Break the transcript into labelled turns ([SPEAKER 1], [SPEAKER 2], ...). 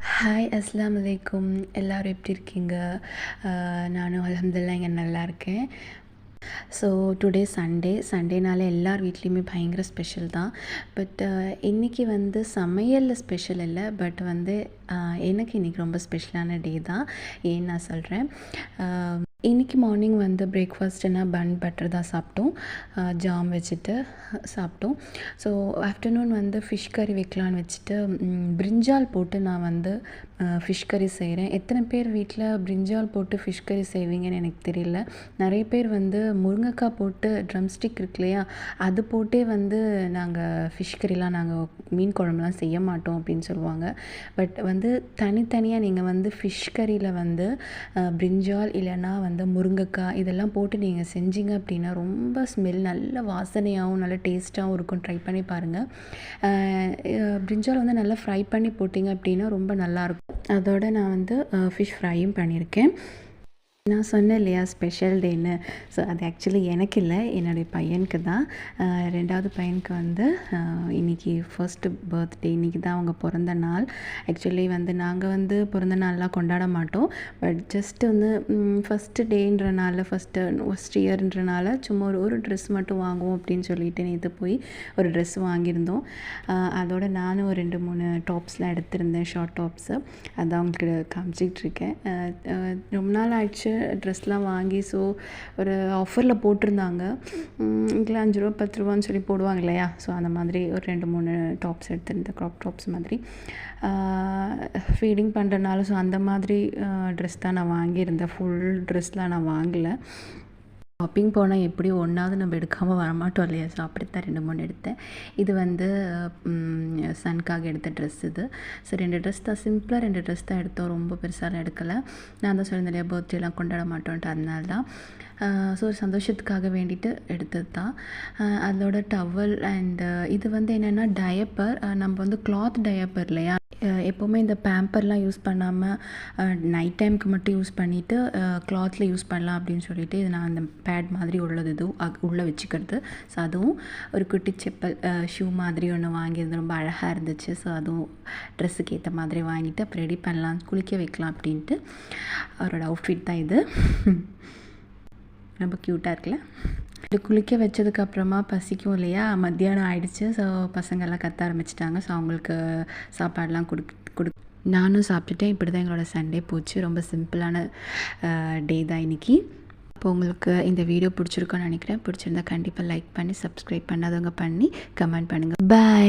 [SPEAKER 1] Hi அஸ்ஸலாமு அலைக்கும். எல்லோரும் எப்படி இருக்கீங்க? நானும் அல்ஹம்துலில்லாஹ் இங்கே நல்லா இருக்கேன். ஸோ டுடே சண்டேனால எல்லார் வீட்லேயுமே பயங்கர ஸ்பெஷல் தான். பட் இன்றைக்கி வந்து சமையலில் ஸ்பெஷல் இல்லை, பட் வந்து எனக்கு இன்றைக்கி ரொம்ப ஸ்பெஷலான டே தான். ஏன்னு நான் சொல்கிறேன். இன்றைக்கி மார்னிங் வந்து பிரேக்ஃபாஸ்ட்டுனா பன் பட்டர் தான் சாப்பிட்டோம், ஜாம் வச்சுட்டு சாப்பிட்டோம். ஸோ ஆஃப்டர்நூன் வந்து ஃபிஷ் கறி வைக்கலான்னு வச்சுட்டு பிரிஞ்சால் போட்டு நான் வந்து ஃபிஷ் கறி செய்கிறேன். எத்தனை பேர் வீட்டில் பிரிஞ்சால் போட்டு ஃபிஷ் கறி செய்வீங்கன்னு எனக்கு தெரியல. நிறைய பேர் வந்து முருங்கைக்காய் போட்டு ட்ரம்ஸ்டிக் இருக்கு இல்லையா, அது போட்டே வந்து நாங்கள் ஃபிஷ் கறிலாம் நாங்கள் மீன் குழம்புலாம் செய்ய மாட்டோம் அப்படின்னு சொல்லுவாங்க. பட் வந்து தனித்தனியாக நீங்கள் வந்து ஃபிஷ் கறியில் வந்து பிரிஞ்சால் இல்லைன்னா வந்து முருங்கைக்காய் இதெல்லாம் போட்டு நீங்கள் செஞ்சீங்க அப்படின்னா ரொம்ப ஸ்மெல் நல்ல வாசனையாகவும் நல்ல டேஸ்ட்டாகவும் இருக்கும். ட்ரை பண்ணி பாருங்கள். பிரிஞ்சால் வந்து நல்லா ஃப்ரை பண்ணி போட்டிங்க அப்படின்னா ரொம்ப நல்லாயிருக்கும். அதோடு நான் வந்து ஃபிஷ் ஃப்ரையும் பண்ணியிருக்கேன். நான் சொன்னேன் இல்லையா ஸ்பெஷல் டேன்னு. ஸோ அது ஆக்சுவலி எனக்கு இல்லை, என்னுடைய பையனுக்கு தான். ரெண்டாவது பையனுக்கு வந்து இன்றைக்கி ஃபர்ஸ்ட்டு பர்த்டே, இன்றைக்கி தான் அவங்க பிறந்த நாள். ஆக்சுவலி வந்து நாங்கள் வந்து பிறந்த நாள்லாம் கொண்டாட மாட்டோம். பட் ஜஸ்ட்டு வந்து ஃபஸ்ட்டு டேன்றனால ஃபஸ்ட் இயர்ன்றனால சும்மா ஒரு ட்ரெஸ் மட்டும் வாங்குவோம் அப்படின்னு சொல்லிட்டு நேற்று போய் ஒரு ட்ரெஸ் வாங்கியிருந்தோம். அதோட நானும் ஒரு 2-3 டாப்ஸ்லாம் எடுத்திருந்தேன், ஷார்ட் டாப்ஸு. அதான் அவங்களுக்கு காமிச்சிட்ருக்கேன். ரொம்ப நாள் ஆயிடுச்சு ட்ரெஸ்லாம் வாங்கி. ஸோ ஒரு ஆஃபரில் போட்டிருந்தாங்க, இதில் 5 ரூபா 10 ரூபான்னு சொல்லி போடுவாங்க இல்லையா. ஸோ அந்த மாதிரி ஒரு 2-3 டாப்ஸ் எடுத்திருந்தேன், க்ராப் டாப்ஸ் மாதிரி. ஃபீடிங் பண்ணுறனால ஸோ அந்த மாதிரி ட்ரெஸ் தான் நான் வாங்கியிருந்தேன். ஃபுல் ட்ரெஸ்லாம் நான் வாங்கலை. ஷாப்பிங் போனால் எப்படி ஒன்றாவது நம்ம எடுக்காமல் வரமாட்டோம் இல்லையா. ஸோ அப்படித்தான் 2-3 எடுத்தேன். இது வந்து சனுக்காக எடுத்த ட்ரெஸ் இது. ஸோ 2 ட்ரெஸ் தான், சிம்பிளாக 2 ட்ரெஸ் தான் எடுத்தோம், ரொம்ப பெருசாலாம் எடுக்கலை. நான் தான் சொல்லியிருந்தேன் இல்லையா பர்த்டேலாம் கொண்டாட மாட்டோன்ட்டு, அதனால தான். ஸோ ஒரு சந்தோஷத்துக்காக வேண்டிட்டு எடுத்தது தான். அதோட டவல் அண்டு இது வந்து என்னென்னா டயப்பர். நம்ம வந்து கிளாத் டயப்பர் இல்லையா, எப்போவுமே இந்த பேம்பர்லாம் யூஸ் பண்ணாமல் நைட் டைமுக்கு மட்டும் யூஸ் பண்ணிவிட்டு கிளாத்தில் யூஸ் பண்ணலாம் அப்படின்னு சொல்லிட்டு இது நான் அந்த பேட் மாதிரி உள்ளது இதுவும் உள்ளே வச்சுக்கிறது. ஸோ அதுவும் ஒரு குட்டி செப்பல் ஷூ மாதிரி ஒன்று வாங்கியிருந்தேன், ரொம்ப அழகாக இருந்துச்சு. ஸோ அதுவும் ட்ரெஸ்ஸுக்கு ஏற்ற மாதிரி வாங்கிட்டு அப்புறம் ரெடி பண்ணலாம், குளிக்க வைக்கலாம் அப்படின்ட்டு அவரோட அவுட்ஃபிட் தான் இது. ரொம்ப க்யூட்டாக இருக்குல்ல. இது குளிக்க வச்சதுக்கப்புறமா பசிக்கும் இல்லையா, மத்தியானம் ஆகிடுச்சு. ஸோ பசங்கள்லாம் கத்த ஆரம்பிச்சிட்டாங்க. ஸோ அவங்களுக்கு சாப்பாடெலாம் நானும் சாப்பிட்டுட்டேன். இப்படி தான் எங்களோட சண்டே போச்சு. ரொம்ப சிம்பிளான டே தான் இன்றைக்கி. இப்போ உங்களுக்கு இந்த வீடியோ பிடிச்சிருக்கோன்னு நினைக்கிறேன். பிடிச்சிருந்தா கண்டிப்பாக லைக் பண்ணி, சப்ஸ்கிரைப் பண்ணாதவங்க பண்ணி கமெண்ட் பண்ணுங்கள். பாய்.